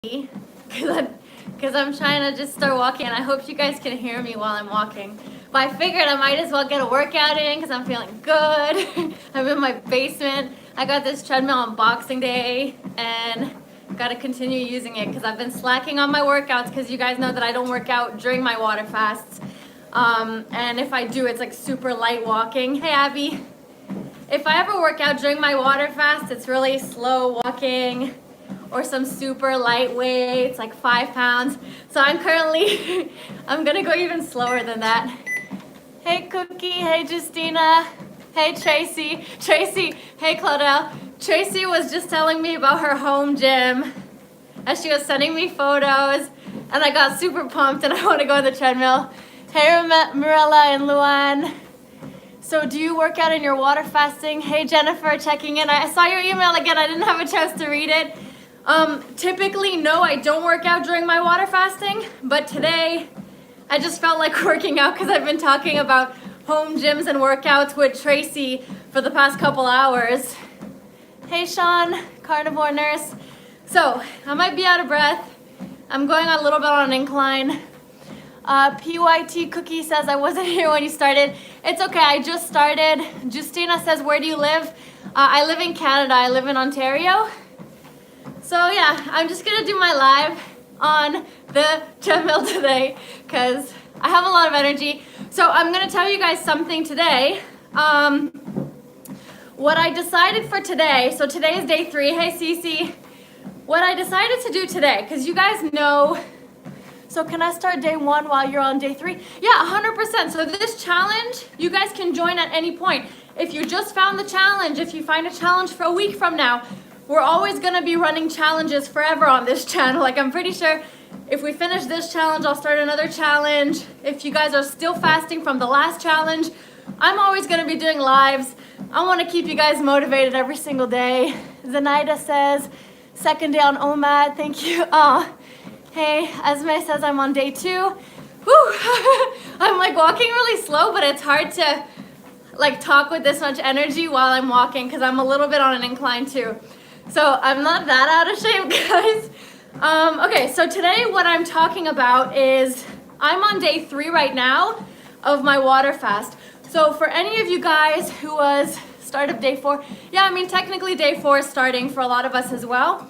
because I'm trying to just start walking, and I hope you guys can hear me while I'm walking. But I figured I might as well get a workout in because I'm feeling good. I'm in my basement. I got this treadmill on Boxing Day and got to continue using it because I've been slacking on my workouts because you guys know that I don't work out during my water fasts. And if I do, it's like super light walking. Hey, Abby. If I ever work out during my water fast, it's really slow walking or some super light weights, like 5 pounds. So I'm currently, I'm gonna go even slower than that. Hey, Cookie. Hey, Justina. Hey, Tracy. Tracy. Hey, Claudel. Tracy was just telling me about her home gym as she was sending me photos, and I got super pumped and I want to go on the treadmill. Hey, Marilla and Luan. So do you work out in your water fasting? Hey, Jennifer, checking in. I saw your email again. I didn't have a chance to read it. Typically, no, I don't work out during my water fasting, but today I just felt like working out because I've been talking about home gyms and workouts with Tracy for the past couple hours. Hey, Sean, carnivore nurse. So I might be out of breath. I'm going a little bit on an incline. PYT Cookie says I wasn't here when you started. It's okay, I just started. Justina says, where do you live? I live in Canada. I live in Ontario. So yeah, I'm just gonna do my live on the treadmill today because I have a lot of energy. So I'm gonna tell you guys something today. What I decided for today, so today is day 3. Hey, Cece. What I decided to do today, because you guys know, so can I start day 1 while you're on day 3? Yeah, 100%. So this challenge, you guys can join at any point. If you just found the challenge, if you find a challenge for a week from now, we're always gonna be running challenges forever on this channel. Like, I'm pretty sure if we finish this challenge, I'll start another challenge. If you guys are still fasting from the last challenge, I'm always gonna be doing lives. I wanna keep you guys motivated every single day. Zenaida says, second day on OMAD, thank you. Hey, Esme says I'm on day 2. Whew. I'm like walking really slow, but it's hard to like talk with this much energy while I'm walking because I'm a little bit on an incline too. So I'm not that out of shape, guys. Okay, so today what I'm talking about is I'm on day 3 right now of my water fast. So for any of you guys who was start of day 4, yeah, I mean technically day 4 is starting for a lot of us as well.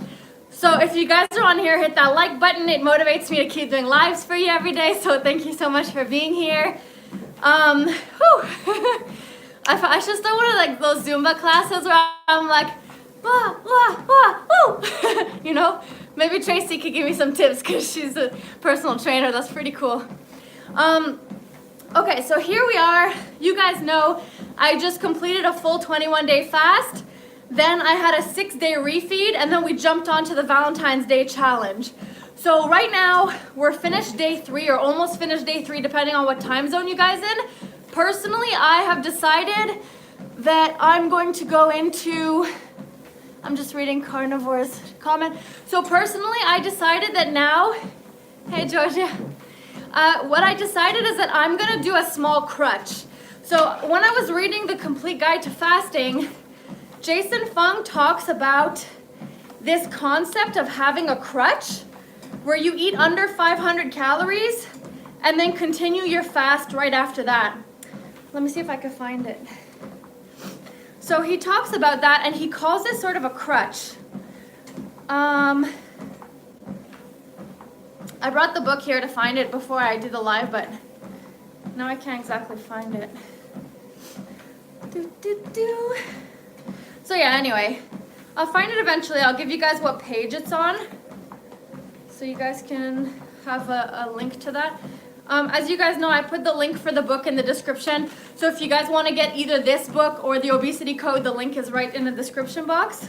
So if you guys are on here, hit that like button. It motivates me to keep doing lives for you every day. So thank you so much for being here. I should start one of like those Zumba classes where I'm like, wah, wah, wah, woo. You know, maybe Tracy could give me some tips because she's a personal trainer. That's pretty cool. Okay, so here we are. You guys know I just completed a full 21-day fast. Then I had a 6-day refeed, and then we jumped onto the Valentine's Day challenge. So right now, we're finished day 3, or almost finished day 3, depending on what time zone you guys in. Personally, I have decided that I'm going to go into, I'm just reading Carnivore's comment. So personally, I decided that now, hey Georgia, what I decided is that I'm gonna do a small crutch. So when I was reading the Complete Guide to Fasting, Jason Fung talks about this concept of having a crutch where you eat under 500 calories and then continue your fast right after that. Let me see if I can find it. So he talks about that and he calls this sort of a crutch. I brought the book here to find it before I do the live, but now I can't exactly find it. So yeah, anyway, I'll find it eventually. I'll give you guys what page it's on so you guys can have a link to that. As you guys know, I put the link for the book in the description. So if you guys want to get either this book or the obesity code, the link is right in the description box.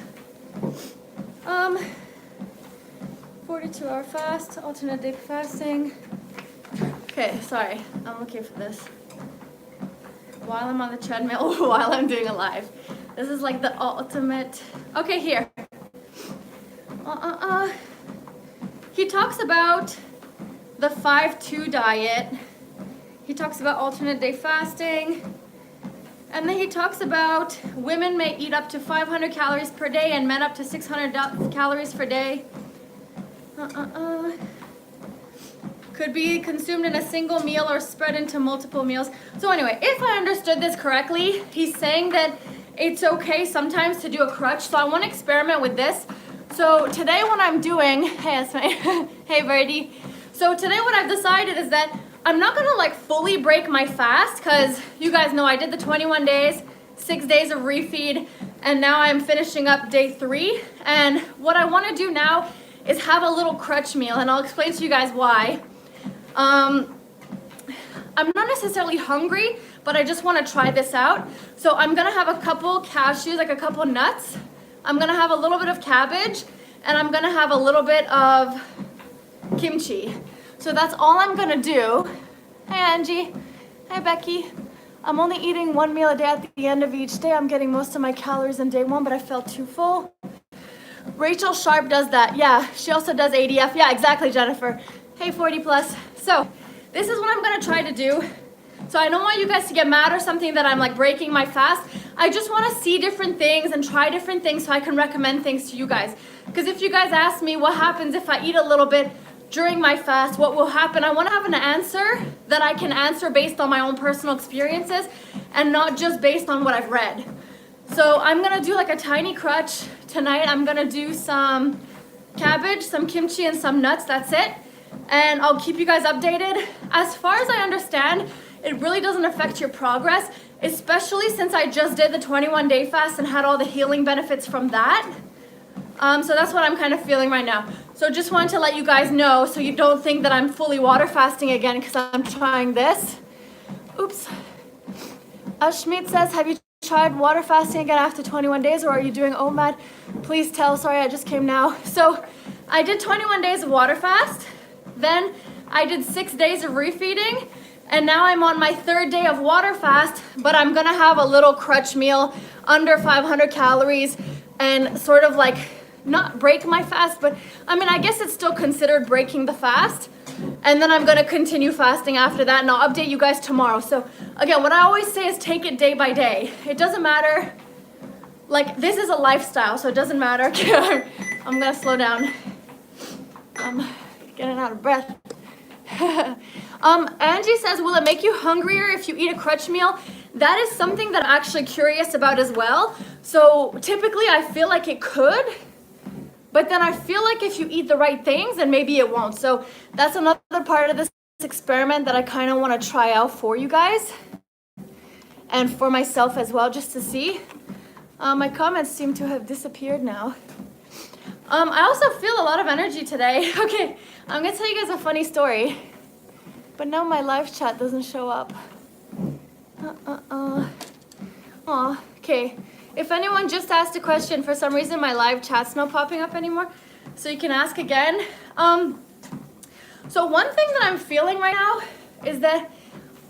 42-hour fast, alternate day fasting. Okay, sorry, I'm looking for this. While I'm on the treadmill, while I'm doing a live. This is like the ultimate. Okay, here. He talks about the 5-2 diet. He talks about alternate day fasting. And then he talks about women may eat up to 500 calories per day and men up to 600 calories per day. Could be consumed in a single meal or spread into multiple meals. So anyway, if I understood this correctly, he's saying that it's okay sometimes to do a crutch. So I want to experiment with this. So today what I'm doing, hey, that's my, hey Birdie. So today what I've decided is that I'm not gonna like fully break my fast, because you guys know I did the 21 days, 6 days of refeed, and now I'm finishing up day 3. And what I want to do now is have a little crutch meal, and I'll explain to you guys why. I'm not necessarily hungry, but I just want to try this out. So I'm gonna have a couple cashews, like a couple nuts. I'm gonna have a little bit of cabbage, and I'm gonna have a little bit of kimchi. So that's all I'm gonna do. Hey Angie, hi Becky. I'm only eating 1 meal a day at the end of each day. I'm getting most of my calories in day 1, but I felt too full. Rachel Sharp does that. Yeah, she also does ADF. Yeah, exactly, Jennifer. Hey, 40 plus. So this is what I'm gonna try to do. So I don't want you guys to get mad or something that I'm like breaking my fast. I just wanna see different things and try different things so I can recommend things to you guys. Because if you guys ask me what happens if I eat a little bit during my fast, what will happen, I wanna have an answer that I can answer based on my own personal experiences and not just based on what I've read. So I'm gonna do like a tiny crutch tonight. I'm gonna do some cabbage, some kimchi, and some nuts, that's it. And I'll keep you guys updated. As far as I understand, it really doesn't affect your progress, especially since I just did the 21-day fast and had all the healing benefits from that. So that's what I'm kind of feeling right now. So just wanted to let you guys know so you don't think that I'm fully water fasting again because I'm trying this. Oops. Ashmeet says, have you tried water fasting again after 21 days or are you doing OMAD? Please tell, sorry, I just came now. So I did 21 days of water fast. Then I did 6 days of refeeding, and now I'm on my 3rd day of water fast, but I'm gonna have a little crutch meal under 500 calories and sort of like not break my fast, but I mean, I guess it's still considered breaking the fast. And then I'm gonna continue fasting after that, and I'll update you guys tomorrow. So again, what I always say is take it day by day. It doesn't matter, like this is a lifestyle, so it doesn't matter. I'm gonna slow down. Getting out of breath. Angie says, will it make you hungrier if you eat a crutch meal? That is something that I'm actually curious about as well. So typically I feel like it could, but then I feel like if you eat the right things, then maybe it won't. So that's another part of this experiment that I kind of want to try out for you guys and for myself as well, just to see. My comments seem to have disappeared now. I also feel a lot of energy today. Okay, I'm gonna tell you guys a funny story, but now my live chat doesn't show up. Aw, okay. If anyone just asked a question, for some reason my live chat's not popping up anymore, so you can ask again. So one thing that I'm feeling right now is that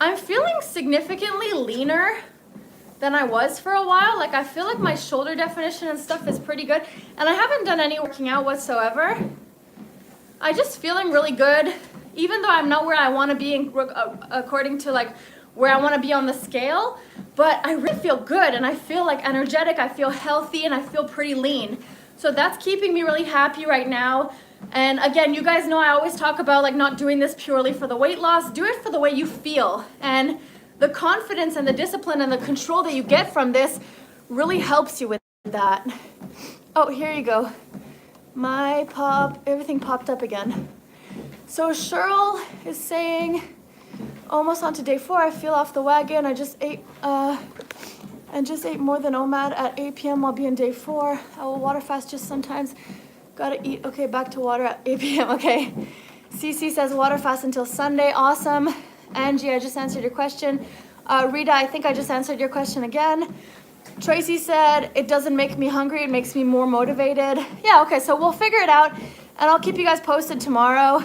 I'm feeling significantly leaner than I was for a while. Like I feel like my shoulder definition and stuff is pretty good, and I haven't done any working out whatsoever. I just feeling really good, even though I'm not where I want to be according to like where I want to be on the scale, but I really feel good and I feel like energetic, I feel healthy, and I feel pretty lean. So that's keeping me really happy right now. And again, you guys know I always talk about like not doing this purely for the weight loss. Do it for the way you feel, and the confidence and the discipline and the control that you get from this really helps you with that. Oh, here you go. Everything popped up again. So Cheryl is saying, almost on to day 4, I feel off the wagon. I just ate more than OMAD at 8 p.m. I'll be in day 4. I will water fast just sometimes. Gotta eat. Okay, back to water at 8 p.m. Okay. CC says water fast until Sunday. Awesome. Angie, I just answered your question. Rita, I think I just answered your question again. Tracy said, it doesn't make me hungry, it makes me more motivated. Yeah, okay, so we'll figure it out, and I'll keep you guys posted tomorrow.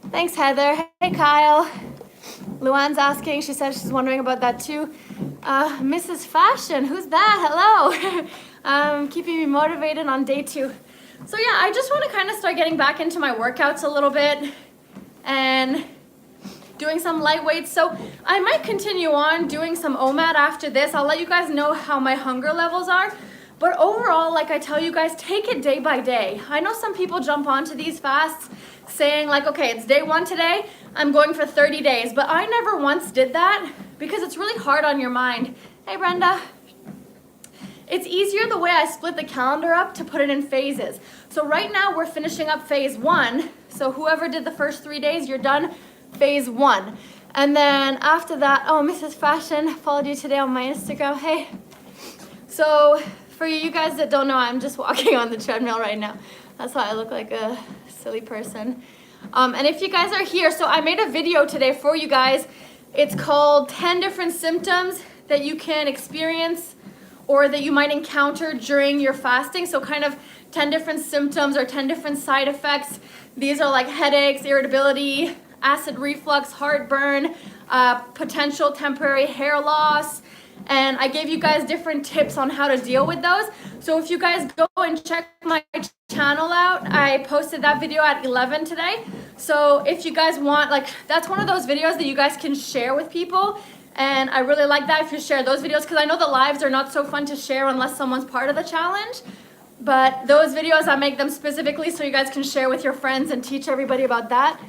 Thanks, Heather. Hey, Kyle. Luann's asking, she said she's wondering about that too. Mrs. Fashion, who's that? Hello. Keeping me motivated on day 2. So yeah, I just want to kind of start getting back into my workouts a little bit and doing some light weights. So I might continue on doing some OMAD after this. I'll let you guys know how my hunger levels are. But overall, like I tell you guys, take it day by day. I know some people jump onto these fasts saying like, okay, it's day 1 today, I'm going for 30 days. But I never once did that because it's really hard on your mind. Hey, Brenda. It's easier the way I split the calendar up to put it in phases. So right now we're finishing up phase 1. So whoever did the first 3 days, you're done phase 1. And then after that, oh, Mrs. Fashion followed you today on my Instagram. Hey. So for you guys that don't know, I'm just walking on the treadmill right now. That's why I look like a silly person. And if you guys are here, so I made a video today for you guys. It's called 10 different symptoms that you can experience or that you might encounter during your fasting. So kind of 10 different symptoms or 10 different side effects. These are like headaches, irritability, acid reflux, heartburn, potential temporary hair loss. And I gave you guys different tips on how to deal with those. So if you guys go and check my channel out, I posted that video at 11 today. So if you guys want, like, that's one of those videos that you guys can share with people. And I really like that if you share those videos, because I know the lives are not so fun to share unless someone's part of the challenge. But those videos, I make them specifically so you guys can share with your friends and teach everybody about that.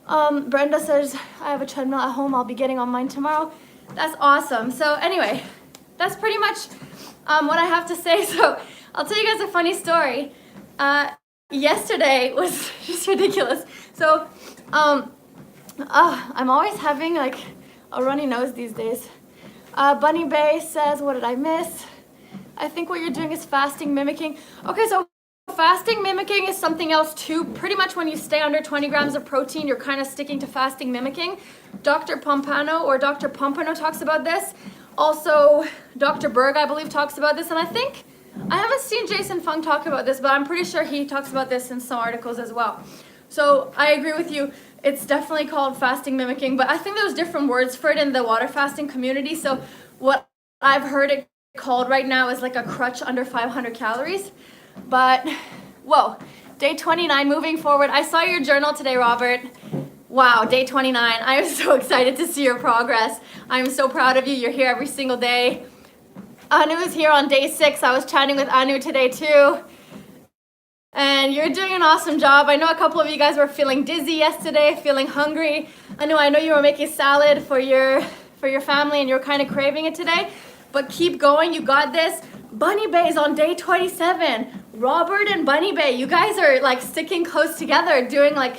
Brenda says, I have a treadmill at home. I'll be getting on mine tomorrow. That's awesome. So anyway, that's pretty much what I have to say. So I'll tell you guys a funny story. Yesterday was just ridiculous. So I'm always having like a runny nose these days. Bunny Bay says, what did I miss? I think what you're doing is fasting mimicking. Okay, so fasting mimicking is something else too. Pretty much when you stay under 20 grams of protein, you're kind of sticking to fasting mimicking. Dr. Pompano or Dr. Pompano talks about this. Also, Dr. Berg, I believe, talks about this. And I think, I haven't seen Jason Fung talk about this, but I'm pretty sure he talks about this in some articles as well. So I agree with you. It's definitely called fasting mimicking, but I think there's different words for it in the water fasting community. So what I've heard it called right now is like a crutch under 500 calories. But, whoa, day 29, moving forward. I saw your journal today, Robert. Wow, day 29. I am so excited to see your progress. I'm so proud of you. You're here every single day. Anu is here on day 6. I was chatting with Anu today too. And you're doing an awesome job. I know a couple of you guys were feeling dizzy yesterday, feeling hungry. I know you were making salad for your family and you're kind of craving it today. But keep going, you got this. Bunny Bay is on day 27. Robert and Bunny Bay, you guys are like sticking close together, doing like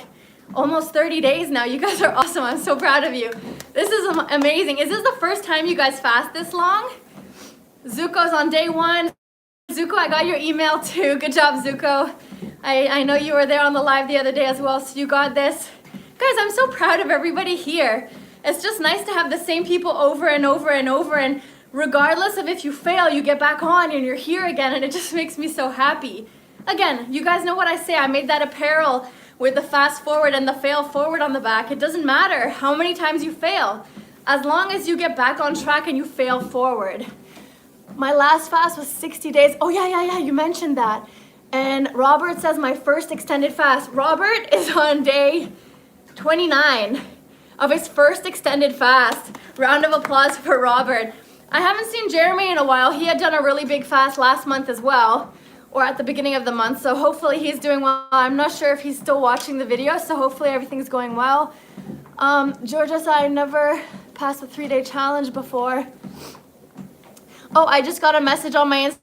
almost 30 days now. You guys are awesome. I'm so proud of you. This is amazing. Is this the first time you guys fast this long? Zuko's on day 1. Zuko, I got your email too. Good job, Zuko. I know you were there on the live the other day as well, so you got this. Guys, I'm so proud of everybody here. It's just nice to have the same people over and over and over, and regardless of if you fail, you get back on and you're here again, and it just makes me so happy. Again, you guys know what I say. I made that apparel with the fast forward and the fail forward on the back. It doesn't matter how many times you fail, as long as you get back on track and you fail forward. My last fast was 60 days. Oh yeah, you mentioned that. And Robert says my first extended fast. Robert is on day 29 of his first extended fast. Round of applause for Robert. I haven't seen Jeremy in a while. He had done a really big fast last month as well, or at the beginning of the month, so hopefully he's doing well. I'm not sure if he's still watching the video, so hopefully everything's going well. Georgia said I never passed the 3-day challenge before. Oh, I just got a message on my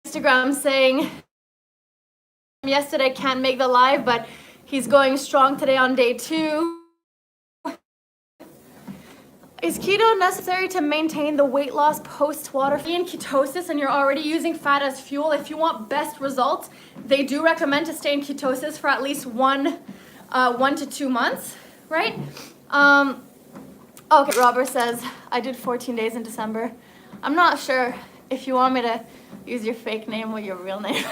Instagram saying yesterday can't make the live, but he's going strong today on day 2. Is keto necessary to maintain the weight loss post-water? In ketosis and you're already using fat as fuel, if you want best results, they do recommend to stay in ketosis for at least 1 to 2 months, right? Okay, Robert says, I did 14 days in December. I'm not sure if you want me to use your fake name or your real name.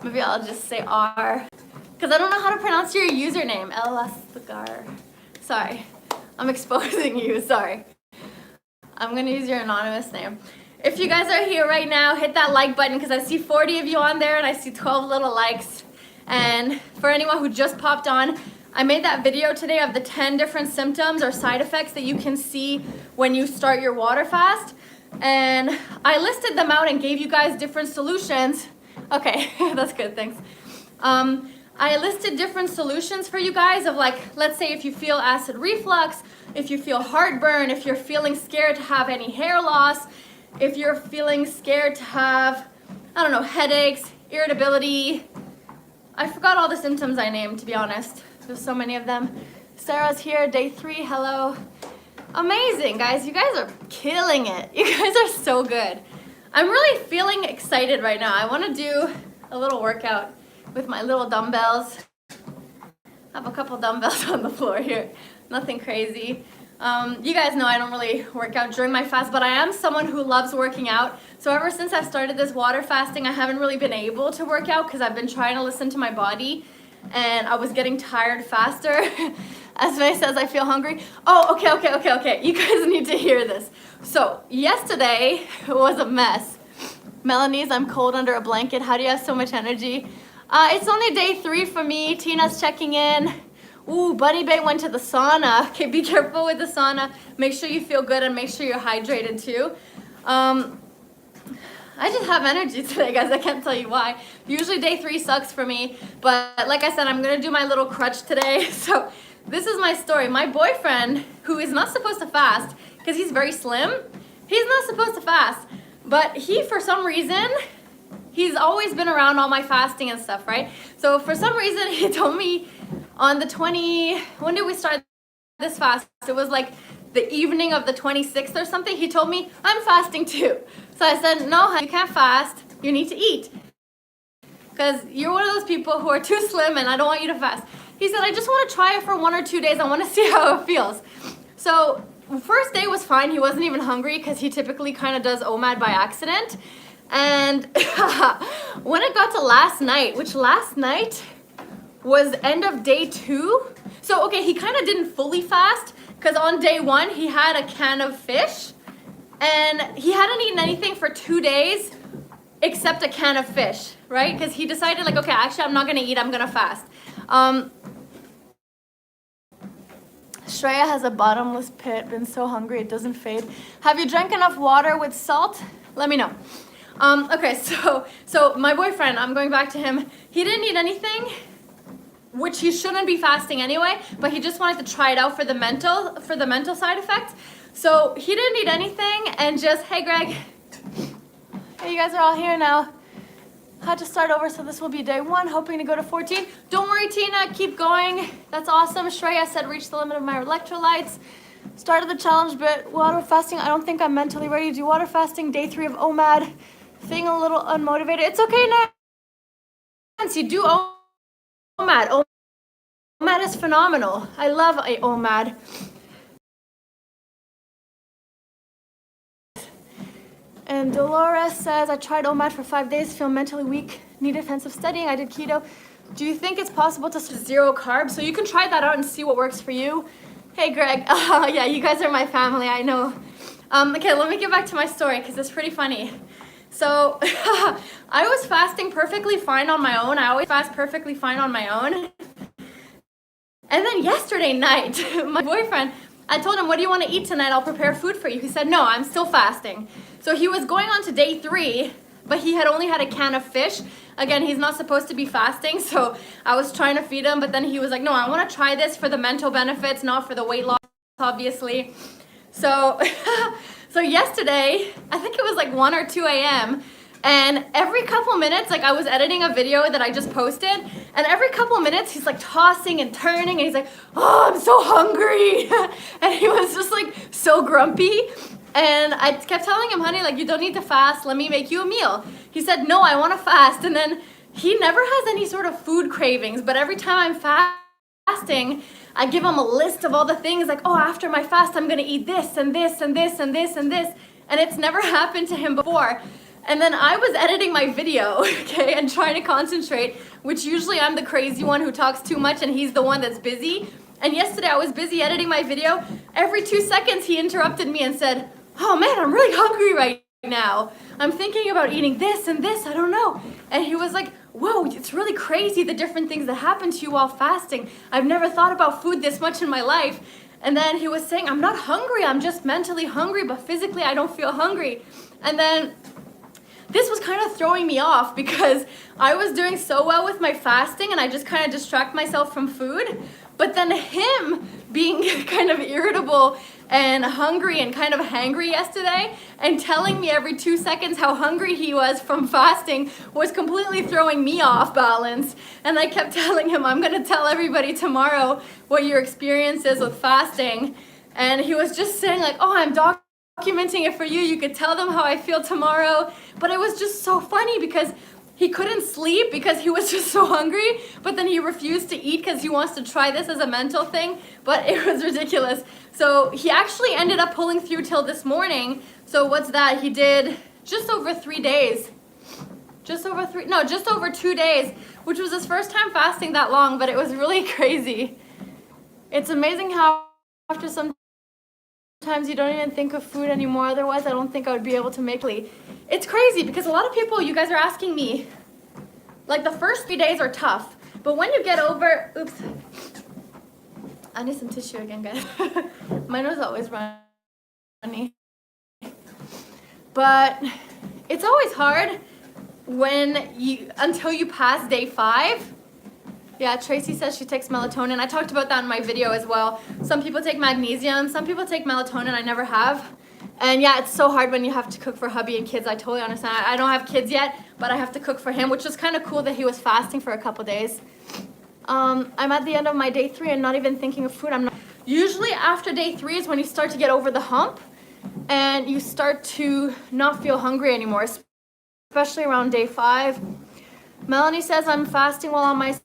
Maybe I'll just say R, because I don't know how to pronounce your username. Elastigar. Sorry. I'm exposing you, sorry. I'm gonna use your anonymous name. If you guys are here right now, hit that like button because I see 40 of you on there and I see 12 little likes. And for anyone who just popped on, I made that video today of the 10 different symptoms or side effects that you can see when you start your water fast. and I listed them out and gave you guys different solutions. Okay, that's good, thanks. I listed different solutions for you guys of like, let's say if you feel acid reflux, if you feel heartburn, if you're feeling scared to have any hair loss, if you're feeling scared to have, I don't know, headaches, irritability. I forgot all the symptoms I named, to be honest. There's so many of them. Sarah's here, day 3, hello. Amazing, guys. You guys are killing it. You guys are so good. I'm really feeling excited right now. I want to do a little workout with my little dumbbells. I have a couple dumbbells on the floor here. Nothing crazy. You guys know I don't really work out during my fast, but I am someone who loves working out. So ever since I've started this water fasting, I haven't really been able to work out because I've been trying to listen to my body, and I was getting tired faster. As May says, I feel hungry. Oh, okay. You guys need to hear this. So yesterday was a mess. Melanie's, I'm cold under a blanket. How do you have so much energy? It's only day 3 for me. Tina's checking in. Ooh, Bunny Bay went to the sauna. Okay, be careful with the sauna. Make sure you feel good and make sure you're hydrated too. I just have energy today, guys. I can't tell you why. Usually day 3 sucks for me, but like I said, I'm gonna do my little crutch today. So this is my story. My boyfriend, who is not supposed to fast because he's very slim, he's not supposed to fast, but he, for some reason, he's always been around all my fasting and stuff, right? So for some reason, he told me on the when did we start this fast? It was like the evening of the 26th or something. He told me, I'm fasting too. So I said, no, you can't fast. You need to eat. Because you're one of those people who are too slim and I don't want you to fast. He said, I just want to try it for 1 or 2 days. I want to see how it feels. So first day was fine. He wasn't even hungry because he typically kind of does OMAD by accident. And when it got to last night, which last night was end of day 2. So, okay, he kind of didn't fully fast because on day 1, he had a can of fish and he hadn't eaten anything for 2 days except a can of fish, right? Because he decided like, okay, actually, I'm not going to eat, I'm going to fast. Shreya has a bottomless pit, been so hungry, it doesn't fade. Have you drank enough water with salt? Let me know. Okay, so my boyfriend, I'm going back to him. He didn't eat anything, which he shouldn't be fasting anyway, but he just wanted to try it out for the mental side effects. So he didn't eat anything and just, hey Greg, hey, you guys are all here now. Had to start over, so this will be day 1, hoping to go to 14. Don't worry, Tina, keep going. That's awesome. Shreya said reach the limit of my electrolytes. Started the challenge, but water fasting, I don't think I'm mentally ready to do water fasting. Day 3 of OMAD. Feeling a little unmotivated. It's okay, Nancy, do OMAD. OMAD is phenomenal. I love OMAD. And Dolores says, I tried OMAD for 5 days, feel mentally weak, need offensive studying, I did keto. Do you think it's possible to 0 carbs? So you can try that out and see what works for you. Hey Greg, yeah, you guys are my family, I know. Okay, let me get back to my story because it's pretty funny. So I was fasting perfectly fine on my own. I always fast perfectly fine on my own. And then yesterday night, my boyfriend, I told him, what do you want to eat tonight? I'll prepare food for you. He said, no, I'm still fasting. So he was going on to day 3, but he had only had a can of fish. Again, he's not supposed to be fasting, so I was trying to feed him, but then he was like, no, I want to try this for the mental benefits, not for the weight loss, obviously. So, so yesterday, I think it was like 1 or 2 a.m., and every couple minutes, like I was editing a video that I just posted, and every couple minutes he's like tossing and turning, and he's like, oh, I'm so hungry. And he was just like so grumpy. And I kept telling him, honey, like you don't need to fast, let me make you a meal. He said, no, I want to fast. And then he never has any sort of food cravings, but every time I'm fasting, I give him a list of all the things like, oh, after my fast, I'm going to eat this and this and this and this and this. And it's never happened to him before. And then I was editing my video, okay, and trying to concentrate, which usually I'm the crazy one who talks too much and he's the one that's busy. And yesterday I was busy editing my video. Every 2 seconds he interrupted me and said, oh man, I'm really hungry right now. I'm thinking about eating this and this, I don't know. And he was like, whoa, it's really crazy the different things that happen to you while fasting. I've never thought about food this much in my life. And then he was saying, I'm not hungry, I'm just mentally hungry, but physically I don't feel hungry. And then this was kind of throwing me off because I was doing so well with my fasting and I just kind of distract myself from food. But then him being kind of irritable and hungry and kind of hangry yesterday and telling me every 2 seconds how hungry he was from fasting was completely throwing me off balance. And I kept telling him, I'm gonna tell everybody tomorrow what your experience is with fasting. And he was just saying like, oh, I'm documenting it for you. You could tell them how I feel tomorrow. But it was just so funny because he couldn't sleep because he was just so hungry, but then he refused to eat because he wants to try this as a mental thing, but it was ridiculous. So he actually ended up pulling through till this morning. So what's that? He did just over 3 days. Just over 2 days, which was his first time fasting that long, but it was really crazy. It's amazing how after some times you don't even think of food anymore. Otherwise, I don't think I would be able to make it. It's crazy because a lot of people, you guys are asking me, like the first 3 days are tough, but when you get over, oops, I need some tissue again, guys. My nose is always runny. But it's always hard until you pass day 5. Yeah, Tracy says she takes melatonin. I talked about that in my video as well. Some people take magnesium, some people take melatonin, I never have. And yeah, it's so hard when you have to cook for hubby and kids. I totally understand. I don't have kids yet, but I have to cook for him, which was kind of cool that he was fasting for a couple days. I'm at the end of my day 3 and not even thinking of food. Usually after day 3 is when you start to get over the hump and you start to not feel hungry anymore, especially around day 5. Melanie says, I'm fasting while on my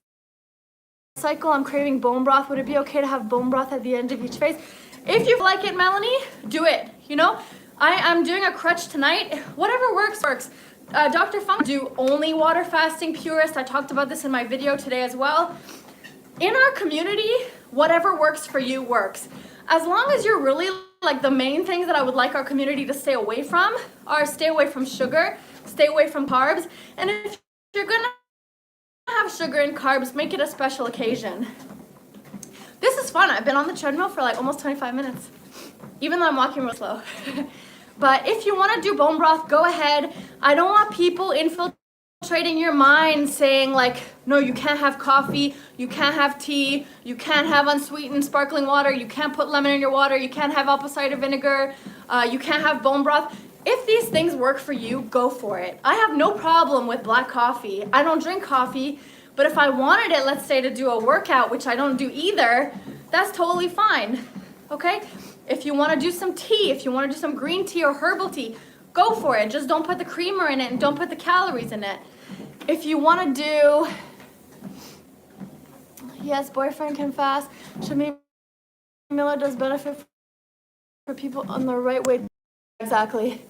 cycle. I'm craving bone broth. Would it be okay to have bone broth at the end of each phase? If you like it, Melanie, do it. You know, I'm doing a crutch tonight. Whatever works, works. Dr. Fung do only water fasting purist. I talked about this in my video today as well. In our community, whatever works for you works. As long as you're really like the main things that I would like our community to stay away from are stay away from sugar, stay away from carbs, and if you're gonna have sugar and carbs, make it a special occasion. This is fun. I've been on the treadmill for like almost 25 minutes, even though I'm walking real slow. But if you want to do bone broth, go ahead. I don't want people infiltrating your mind saying like, no, you can't have coffee, you can't have tea, you can't have unsweetened sparkling water, you can't put lemon in your water, you can't have apple cider vinegar, you can't have bone broth. If these things work for you, go for it. I have no problem with black coffee. I don't drink coffee. But if I wanted it, let's say to do a workout, which I don't do either, that's totally fine, okay? If you want to do some tea, if you want to do some green tea or herbal tea, go for it. Just don't put the creamer in it and don't put the calories in it. If you want to do, yes, boyfriend can fast. Shami Miller does benefit for people on the right way. Exactly.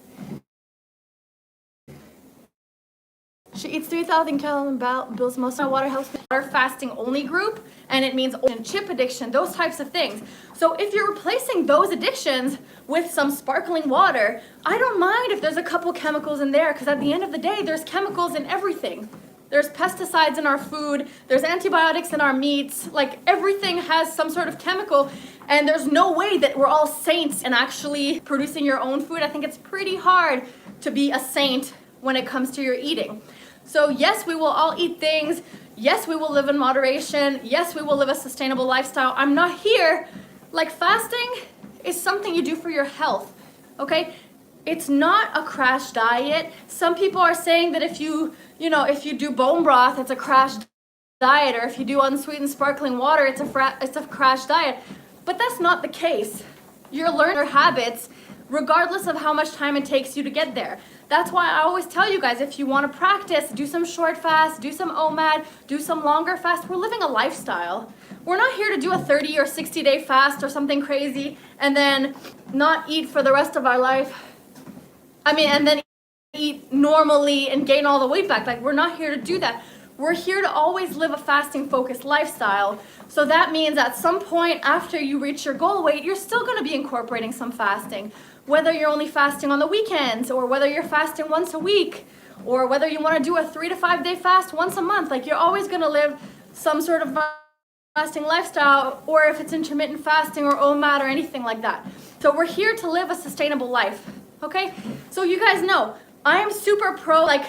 She eats 3,000 calories and builds most of my water helps with water fasting only group, and it means chip addiction, those types of things. So if you're replacing those addictions with some sparkling water, I don't mind if there's a couple chemicals in there, because at the end of the day, there's chemicals in everything. There's pesticides in our food, there's antibiotics in our meats, like everything has some sort of chemical, and there's no way that we're all saints in actually producing your own food. I think it's pretty hard to be a saint when it comes to your eating. So yes, we will all eat things. Yes, we will live in moderation. Yes, we will live a sustainable lifestyle. I'm not here, like fasting is something you do for your health, okay? It's not a crash diet. Some people are saying that if you do bone broth, it's a crash diet, or if you do unsweetened sparkling water, it's a crash diet. But that's not the case. You're learning your habits regardless of how much time it takes you to get there. That's why I always tell you guys, if you want to practice, do some short fasts, do some OMAD, do some longer fast. We're living a lifestyle. We're not here to do a 30 or 60 day fast or something crazy and then not eat for the rest of our life. And then eat normally and gain all the weight back. Like, we're not here to do that. We're here to always live a fasting focused lifestyle. So that means at some point after you reach your goal weight, you're still going to be incorporating some fasting. Whether you're only fasting on the weekends, or whether you're fasting once a week, or whether you want to do a 3 to 5 day fast once a month, like you're always going to live some sort of fasting lifestyle, or if it's intermittent fasting or OMAD or anything like that. So we're here to live a sustainable life, okay? So you guys know, I'm super pro, like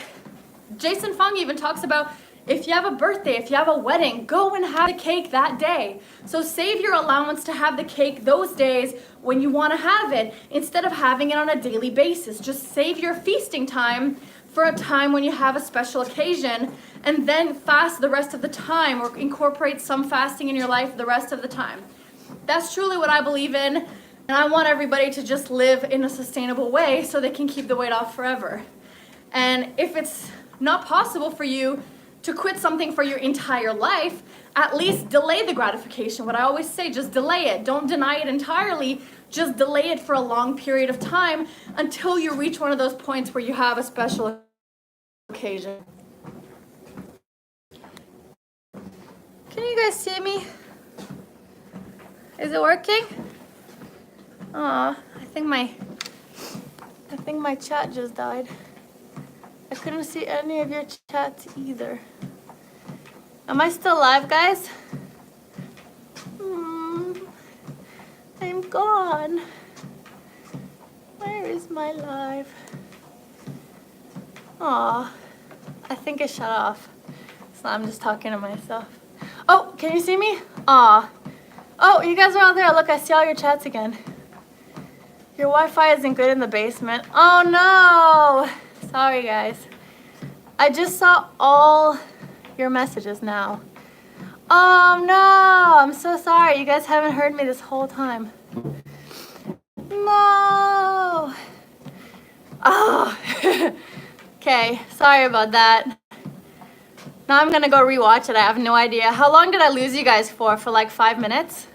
Jason Fung even talks about, if you have a birthday, if you have a wedding, go and have the cake that day. So save your allowance to have the cake those days when you want to have it, instead of having it on a daily basis. Just save your feasting time for a time when you have a special occasion, and then fast the rest of the time, or incorporate some fasting in your life the rest of the time. That's truly what I believe in, and I want everybody to just live in a sustainable way so they can keep the weight off forever. And if it's not possible for you to quit something for your entire life, at least delay the gratification. What I always say, just delay it. Don't deny it entirely. Just delay it for a long period of time until you reach one of those points where you have a special occasion. Can you guys see me? Is it working? Aw, I think my chat just died. I couldn't see any of your chats either. Am I still live, guys? I'm gone. Where is my live? Aw, I think it shut off. So I'm just talking to myself. Oh, can you see me? Aw. Oh, you guys are out there. Look, I see all your chats again. Your Wi-Fi isn't good in the basement. Oh no! Sorry, guys. I just saw all your messages now. Oh no! I'm so sorry. You guys haven't heard me this whole time. No! Oh! Okay, sorry about that. Now I'm gonna go rewatch it. I have no idea. How long did I lose you guys for? For like 5 minutes?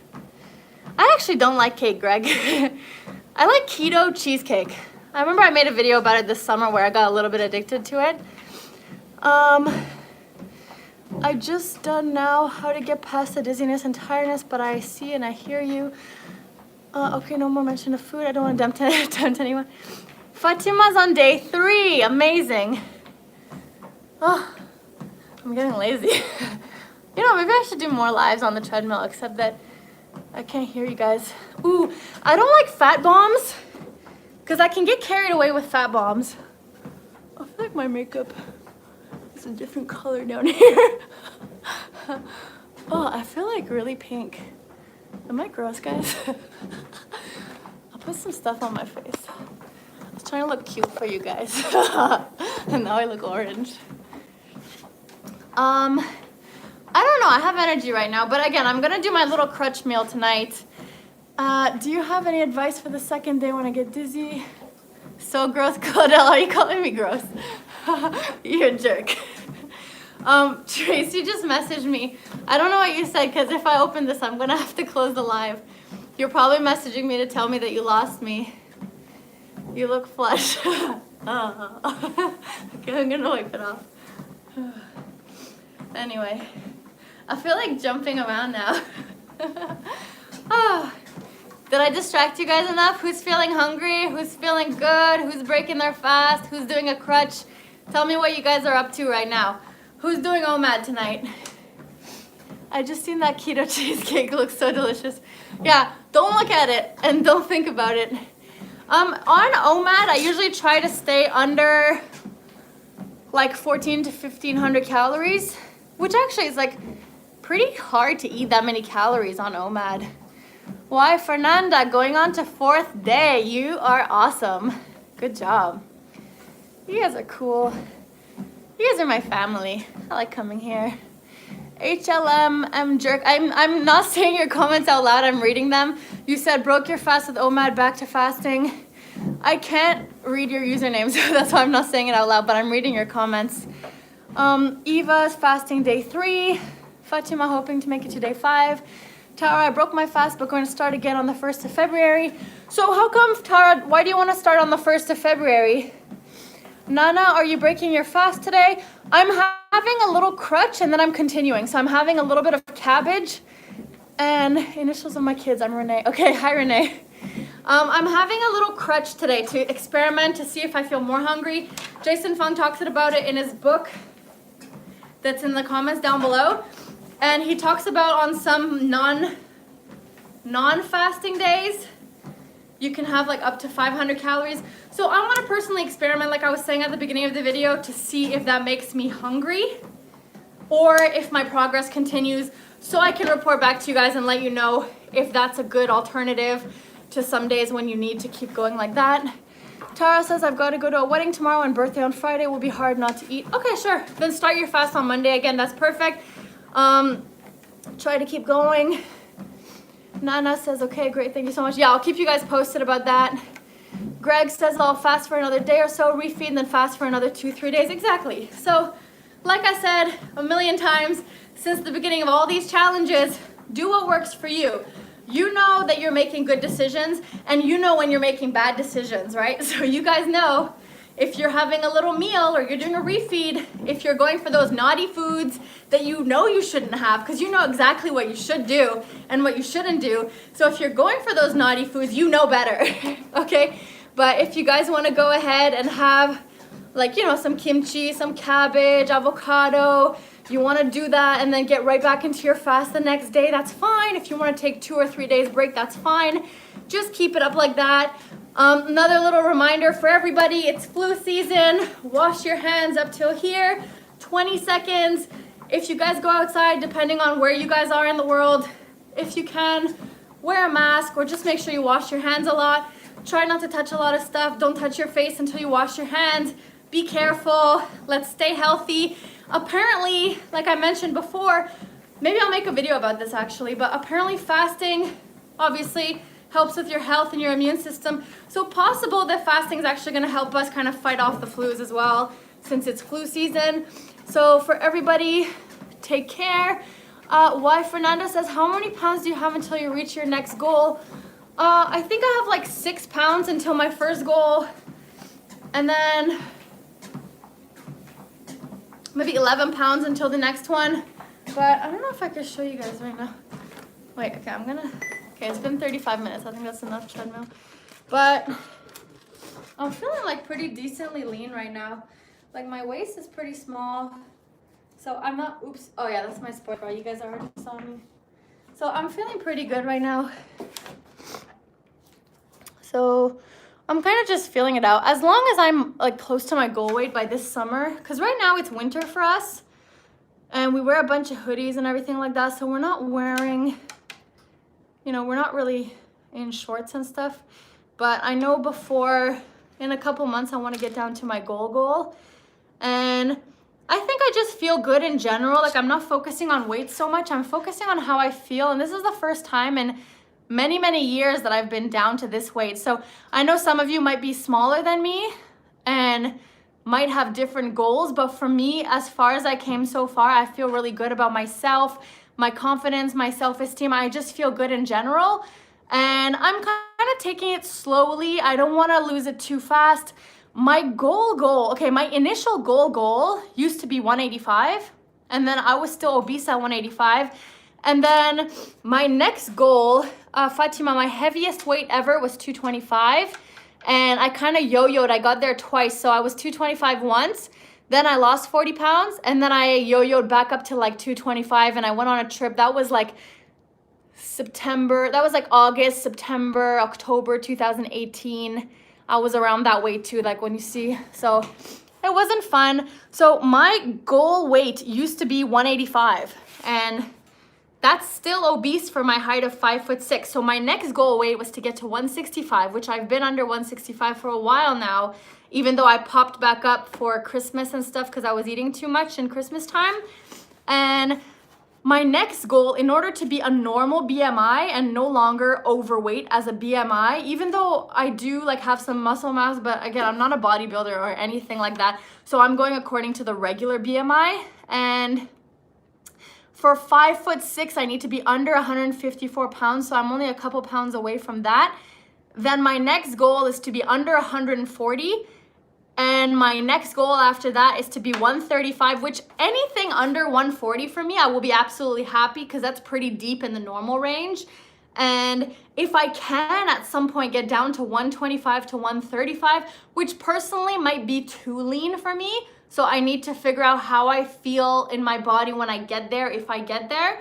I actually don't like cake, Greg. I like keto cheesecake. I remember I made a video about it this summer where I got a little bit addicted to it. I just done now how to get past the dizziness and tiredness, but I see and I hear you. Okay, no more mention of food. I don't want to tempt anyone. Fatima's on day 3. Amazing. Oh, I'm getting lazy. You know, maybe I should do more lives on the treadmill, except that I can't hear you guys. Ooh, I don't like fat bombs, because I can get carried away with fat bombs. I feel like my makeup is a different color down here. Oh, I feel like really pink. Am I gross, guys? I'll put some stuff on my face. I was trying to look cute for you guys. And now I look orange. I don't know, I have energy right now, but again, I'm gonna do my little crutch meal tonight. Do you have any advice for the second day when I get dizzy? So gross, Claudel, are you calling me gross? You're a jerk. Tracy just messaged me. I don't know what you said, because if I open this, I'm gonna have to close the live. You're probably messaging me to tell me that you lost me. You look flush. Oh. Okay, I'm gonna wipe it off. Anyway, I feel like jumping around now. Oh. Did I distract you guys enough? Who's feeling hungry? Who's feeling good? Who's breaking their fast? Who's doing a crutch? Tell me what you guys are up to right now. Who's doing OMAD tonight? I just seen that keto cheesecake. Looks so delicious. Yeah, don't look at it and don't think about it. On OMAD, I usually try to stay under like 14 to 1500 calories, which actually is like pretty hard to eat that many calories on OMAD. Why, Fernanda, going on to 4th day. You are awesome. Good job. You guys are cool. You guys are my family. I like coming here. HLM jerk. I'm not saying your comments out loud. I'm reading them. You said broke your fast with OMAD, back to fasting. I can't read your username, so that's why I'm not saying it out loud, but I'm reading your comments. Eva's fasting day 3. Fatima hoping to make it to day 5. Tara, I broke my fast, but going to start again on the 1st of February. So how come, Tara, why do you want to start on the 1st of February? Nana, are you breaking your fast today? I'm having a little crutch and then I'm continuing. So I'm having a little bit of cabbage and initials of my kids. I'm Renee. Okay, hi Renee. I'm having a little crutch today to experiment to see if I feel more hungry. Jason Fung talks about it in his book that's in the comments down below. And he talks about on some non-fasting days, you can have like up to 500 calories. So I want to personally experiment, like I was saying at the beginning of the video, to see if that makes me hungry or if my progress continues, so I can report back to you guys and let you know if that's a good alternative to some days when you need to keep going like that. Tara says, I've got to go to a wedding tomorrow and birthday on Friday. It will be hard not to eat. Okay, sure. Then start your fast on Monday. Again, that's perfect. Try to keep going. Nana says, okay, great. Thank you so much. Yeah, I'll keep you guys posted about that. Greg says, I'll fast for another day or so, refeed, and then fast for another 2-3 days. Exactly. So, like I said a million times since the beginning of all these challenges, do what works for you. You know that you're making good decisions, and you know when you're making bad decisions, right? So you guys know if you're having a little meal or you're doing a refeed, if you're going for those naughty foods that you know you shouldn't have, because you know exactly what you should do and what you shouldn't do. So if you're going for those naughty foods, you know better, okay? But if you guys want to go ahead and have, like, you know, some kimchi, some cabbage, avocado, you want to do that and then get right back into your fast the next day, that's fine. If you want to take 2 or 3 days break, that's fine. Just keep it up like that. Another little reminder for everybody, it's flu season. Wash your hands up till here, 20 seconds. If you guys go outside, depending on where you guys are in the world, if you can, wear a mask or just make sure you wash your hands a lot. Try not to touch a lot of stuff. Don't touch your face until you wash your hands. Be careful. Let's stay healthy. Apparently, like I mentioned before, maybe I'll make a video about this actually, but apparently fasting obviously helps with your health and your immune system. So possible that fasting is actually going to help us kind of fight off the flus as well, since it's flu season. So for everybody, take care. Why Fernanda says, how many pounds do you have until you reach your next goal? I think I have like 6 pounds until my first goal, and then maybe 11 pounds until the next one. But I don't know if I can show you guys right now. Wait, okay, okay, it's been 35 minutes. I think that's enough treadmill. But I'm feeling like pretty decently lean right now. Like my waist is pretty small. So I'm not, oops. Oh yeah, that's my sport bra. You guys already saw me. So I'm feeling pretty good right now. So I'm kind of just feeling it out. As long as I'm like close to my goal weight by this summer, because right now it's winter for us and we wear a bunch of hoodies and everything like that. So we're not wearing, you know, we're not really in shorts and stuff. But I know before, in a couple months, I want to get down to my goal. And I think I just feel good in general. Like I'm not focusing on weight so much. I'm focusing on how I feel. And this is the first time in many, many years that I've been down to this weight. So I know some of you might be smaller than me and might have different goals, but for me, as far as I came so far, I feel really good about myself, my confidence, my self-esteem. I just feel good in general, and I'm kind of taking it slowly. I don't want to lose it too fast. My my initial goal used to be 185, and then I was still obese at 185. And then my next goal, Fatima, my heaviest weight ever was 225. And I kind of yo-yoed. I got there twice. So I was 225 once. Then I lost 40 pounds. And then I yo-yoed back up to like 225. And I went on a trip. That was like September. That was like August, September, October 2018. I was around that weight too, like when you see. So it wasn't fun. So my goal weight used to be 185. And that's still obese for my height of 5'6". So my next goal weight was to get to 165, which I've been under 165 for a while now, even though I popped back up for Christmas and stuff because I was eating too much in Christmas time. And my next goal, in order to be a normal BMI and no longer overweight as a BMI, even though I do like have some muscle mass, but again, I'm not a bodybuilder or anything like that. So I'm going according to the regular BMI. And for 5'6", I need to be under 154 pounds, so I'm only a couple pounds away from that. Then my next goal is to be under 140, and my next goal after that is to be 135, which anything under 140 for me, I will be absolutely happy because that's pretty deep in the normal range. And if I can at some point get down to 125 to 135, which personally might be too lean for me, So I need to figure out how I feel in my body when I get there, if I get there,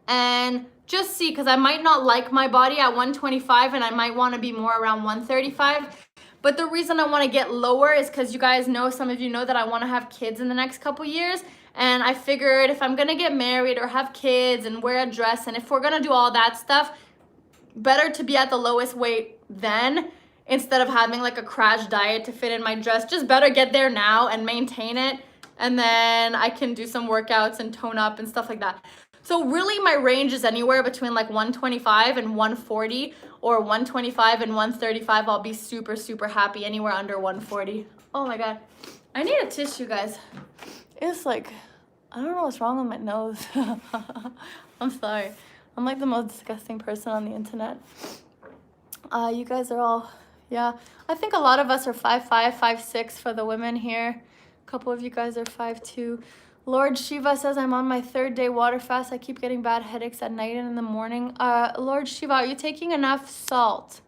and just see, because I might not like my body at 125 and I might want to be more around 135. But the reason I want to get lower is because you guys know, some of you know that I want to have kids in the next couple years. And I figured if I'm going to get married or have kids and wear a dress, and if we're going to do all that stuff, better to be at the lowest weight then, instead of having like a crash diet to fit in my dress. Just better get there now and maintain it. And then I can do some workouts and tone up and stuff like that. So really my range is anywhere between like 125 and 140, or 125 and 135. I'll be super, super happy. Anywhere under 140. Oh my God. I need a tissue, guys. It's like, I don't know what's wrong with my nose. I'm sorry. I'm like the most disgusting person on the internet. You guys are all, yeah. I think a lot of us are 5'5", 5'6" for the women here. A couple of you guys are 5'2". Lord Shiva says, I'm on my 3rd day water fast. I keep getting bad headaches at night and in the morning. Lord Shiva, are you taking enough salt?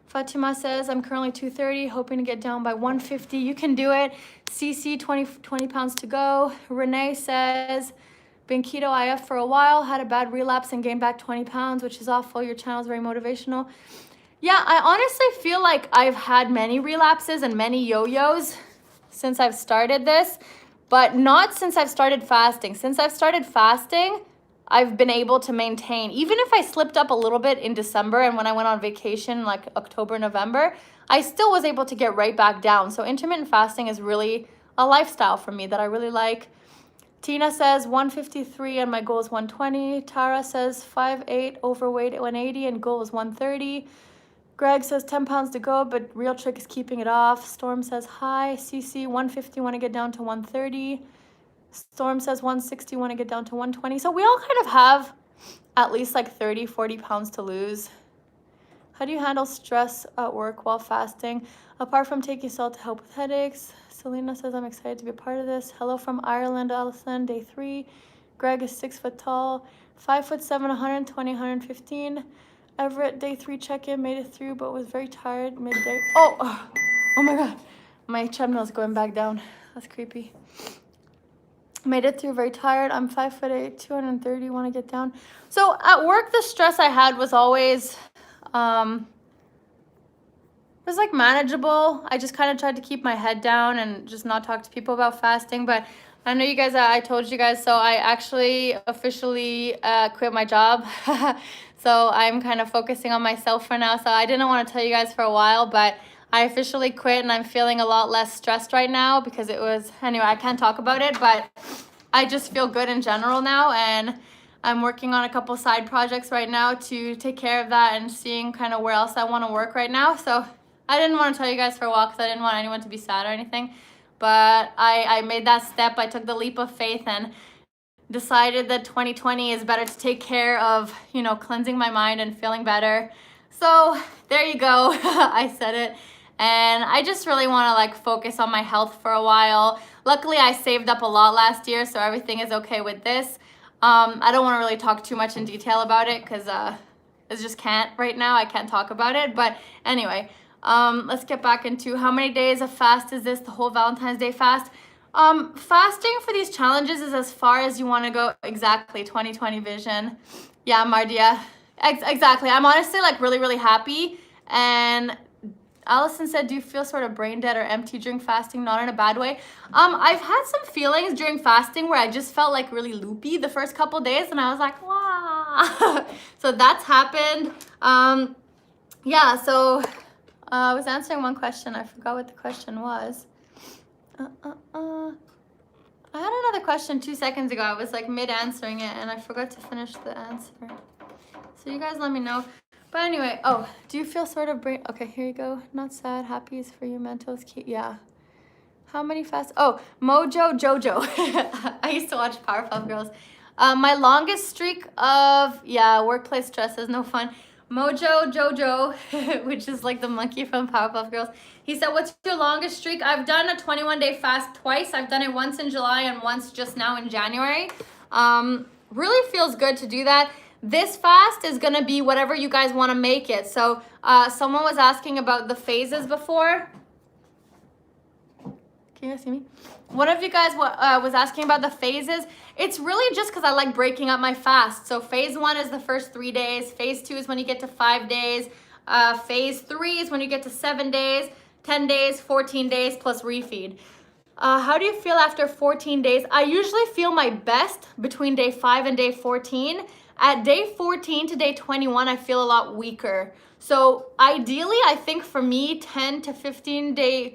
Fatima says, I'm currently 230, hoping to get down by 150. You can do it. CC, 20 pounds to go. Renee says, been keto IF for a while, had a bad relapse and gained back 20 pounds, which is awful. Your channel is very motivational. Yeah, I honestly feel like I've had many relapses and many yo-yos since I've started this, but not since I've started fasting. Since I've started fasting, I've been able to maintain. Even if I slipped up a little bit in December and when I went on vacation, like October, November, I still was able to get right back down. So intermittent fasting is really a lifestyle for me that I really like. Tina says 153 and my goal is 120. Tara says 5'8", overweight at 180 and goal is 130. Greg says 10 pounds to go, but real trick is keeping it off. Storm says hi. CC 150, want to get down to 130. Storm says 160, want to get down to 120. So we all kind of have at least like 30, 40 pounds to lose. How do you handle stress at work while fasting? Apart from taking salt to help with headaches. Selena says, I'm excited to be a part of this. Hello from Ireland, Alison, day 3. Greg is 6 foot tall, 5'7", 120, 115. Everett, day 3 check-in, made it through, but was very tired midday. Oh my God. My treadmill is going back down. That's creepy. Made it through, very tired. I'm 5'8", 230, want to get down. So at work, the stress I had was always, was like manageable. I just kind of tried to keep my head down and just not talk to people about fasting. But I know you guys, I told you guys, so I actually officially quit my job. So I'm kind of focusing on myself for now. So I didn't want to tell you guys for a while, but I officially quit and I'm feeling a lot less stressed right now because it was, anyway, I can't talk about it, but I just feel good in general now. And I'm working on a couple side projects right now to take care of that and seeing kind of where else I want to work right now. So I didn't want to tell you guys for a while because I didn't want anyone to be sad or anything. But I made that step. I took the leap of faith and decided that 2020 is better to take care of, you know, cleansing my mind and feeling better. So there you go. I said it. And I just really want to like focus on my health for a while. Luckily, I saved up a lot last year, so everything is okay with this. I don't want to really talk too much in detail about it because I just can't right now. I can't talk about it. But anyway, let's get back into how many days of fast is this, the whole Valentine's Day fast. Fasting for these challenges is as far as you want to go. Exactly, 2020 vision. Yeah, Mardia. Exactly. I'm honestly like really, really happy. And Allison said, do you feel sort of brain dead or empty during fasting? Not in a bad way. I've had some feelings during fasting where I just felt like really loopy the first couple days and I was like, wow. So that's happened. Yeah, so I was answering one question. I forgot what the question was. I had another question 2 seconds ago. I was like mid-answering it and I forgot to finish the answer. So you guys let me know. But anyway, oh, do you feel sort of brain? Okay, here you go. Not sad, happy is for you, mental is key. Yeah. How many fast? Oh, Mojo Jojo. I used to watch Powerpuff Girls. My longest streak of, yeah, workplace stress is no fun. Mojo Jojo, which is like the monkey from Powerpuff Girls. He said, what's your longest streak? I've done a 21-day fast twice. I've done it once in July and once just now in January. Really feels good to do that. This fast is going to be whatever you guys want to make it. So someone was asking about the phases before. Can you guys see me? One of you guys was asking about the phases. It's really just because I like breaking up my fast. So phase 1 is the first 3 days. Phase 2 is when you get to 5 days. Phase 3 is when you get to 7 days, 10 days, 14 days plus refeed. How do you feel after 14 days? I usually feel my best between day 5 and day 14. At day 14 to day 21, I feel a lot weaker. So ideally, I think for me, 10 to 14 day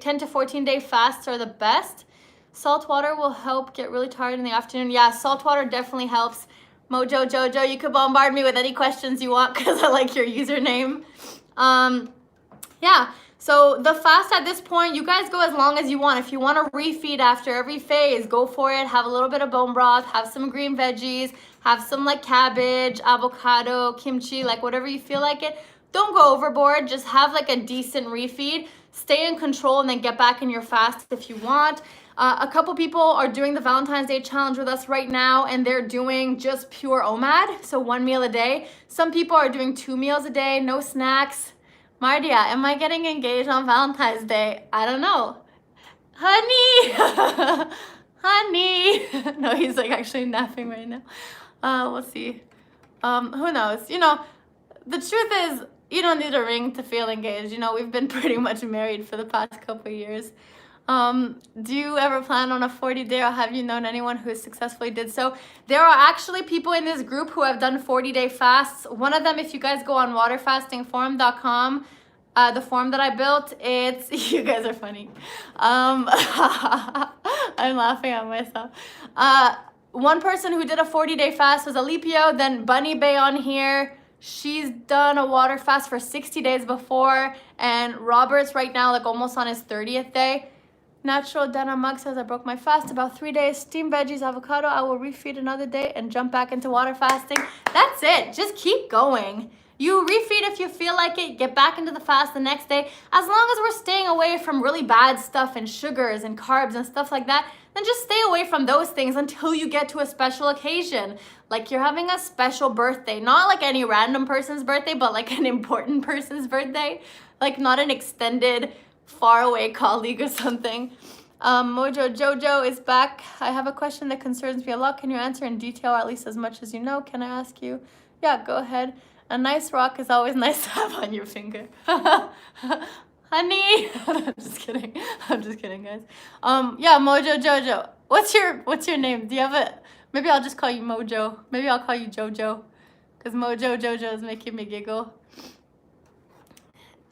fasts are the best. Salt water will help get really tired in the afternoon. Yeah, salt water definitely helps. Mojo Jojo, you could bombard me with any questions you want because I like your username. Yeah, so the fast at this point, you guys go as long as you want. If you want to refeed after every phase, go for it. Have a little bit of bone broth, have some green veggies, have some like cabbage, avocado, kimchi, like whatever you feel like it. Don't go overboard, just have like a decent refeed. Stay in control and then get back in your fast if you want. A couple people are doing the Valentine's Day challenge with us right now, and they're doing just pure OMAD, so 1 meal a day. Some people are doing 2 meals a day, no snacks. Mardia, am I getting engaged on Valentine's Day? I don't know. Honey! Honey! No, he's like actually napping right now. We'll see. Who knows? You know, the truth is, you don't need a ring to feel engaged. You know, we've been pretty much married for the past couple of years. Do you ever plan on a 40-day, or have you known anyone who successfully did so? There are actually people in this group who have done 40-day fasts. One of them, if you guys go on waterfastingforum.com, the forum that I built, it's, you guys are funny. I'm laughing at myself. One person who did a 40-day fast was Alipio, then Bunny Bay on here. She's done a water fast for 60 days before, and Robert's right now like almost on his 30th day. Natural Denim Mug says, I broke my fast about 3 days. Steamed veggies, avocado. I will refeed another day and jump back into water fasting. That's it. Just keep going. You refeed if you feel like it. Get back into the fast the next day. As long as we're staying away from really bad stuff and sugars and carbs and stuff like that, then just stay away from those things until you get to a special occasion. Like you're having a special birthday. Not like any random person's birthday, but like an important person's birthday. Like not an extended faraway colleague or something. Mojo Jojo is back. I have a question that concerns me a lot. Can you answer in detail, or at least as much as you know? Can I ask you? Yeah, go ahead. A nice rock is always nice to have on your finger. Honey. I'm just kidding. I'm just kidding, guys. Yeah, Mojo Jojo. What's your name? Do you have a, maybe I'll just call you Mojo. Maybe I'll call you Jojo, because Mojo Jojo is making me giggle.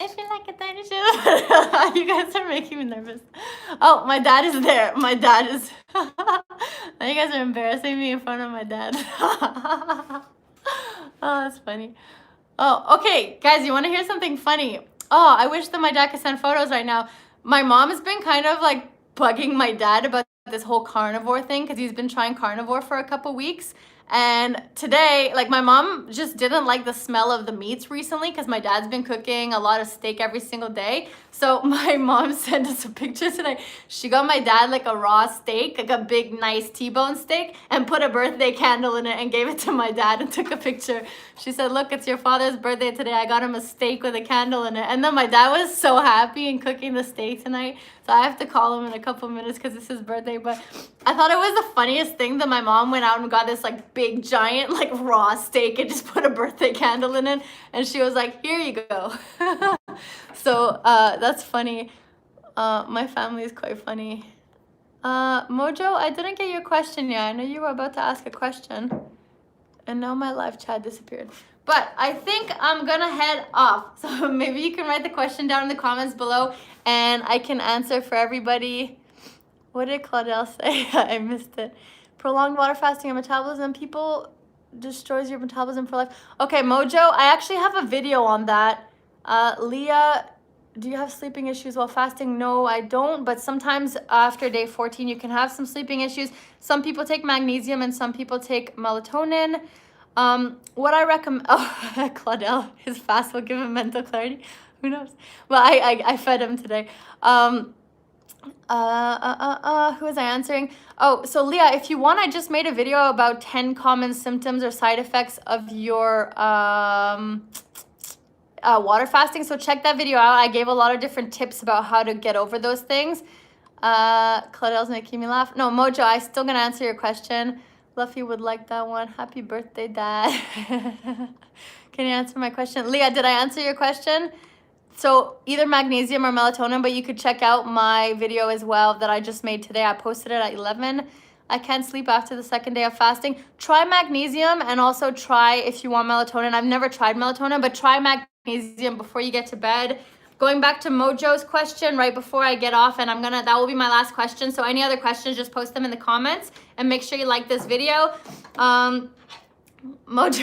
If you like a tiny shoe. You guys are making me nervous. Oh, my dad is there. My dad is. Now you guys are embarrassing me in front of my dad. Oh, that's funny. Oh, okay, guys, you want to hear something funny? Oh, I wish that my dad could send photos right now. My mom has been kind of like bugging my dad about this whole carnivore thing, because he's been trying carnivore for a couple weeks. And today, like, my mom just didn't like the smell of the meats recently because my dad's been cooking a lot of steak every single day. So my mom sent us a picture today. She got my dad like a raw steak, like a big nice T-bone steak, and put a birthday candle in it and gave it to my dad and took a picture. She said, look, it's your father's birthday today. I got him a steak with a candle in it. And then my dad was so happy in cooking the steak tonight. So I have to call him in a couple minutes because it's his birthday. But I thought it was the funniest thing that my mom went out and got this like big giant like raw steak and just put a birthday candle in it. And she was like, here you go. So that's funny. My family is quite funny. Mojo, I didn't get your question yet. I know you were about to ask a question. And now my live chat disappeared. But I think I'm gonna head off. So maybe you can write the question down in the comments below and I can answer for everybody. What did Claudel say? I missed it. Prolonged water fasting and metabolism. People destroys your metabolism for life. Okay, Mojo, I actually have a video on that. Leah, do you have sleeping issues while fasting? No, I don't. But sometimes after day 14, you can have some sleeping issues. Some people take magnesium and some people take melatonin. What I recommend, oh, Claudel, his fast will give him mental clarity. Who knows? Well, I fed him today. Who was I answering? Oh, so Leah, if you want, I just made a video about 10 common symptoms or side effects of your water fasting. So check that video out. I gave a lot of different tips about how to get over those things. Claudelle's making me laugh. No, Mojo, I'm still gonna answer your question. Luffy would like that one. Happy birthday, Dad. Can you answer my question? Leah, did I answer your question? So either magnesium or melatonin, but you could check out my video as well that I just made today. I posted it at 11. I can't sleep after the second day of fasting. Try magnesium and also try, if you want melatonin. I've never tried melatonin, but try magnesium before you get to bed. Going back to Mojo's question right before I get off, and that will be my last question. So any other questions, just post them in the comments and make sure you like this video. Mojo,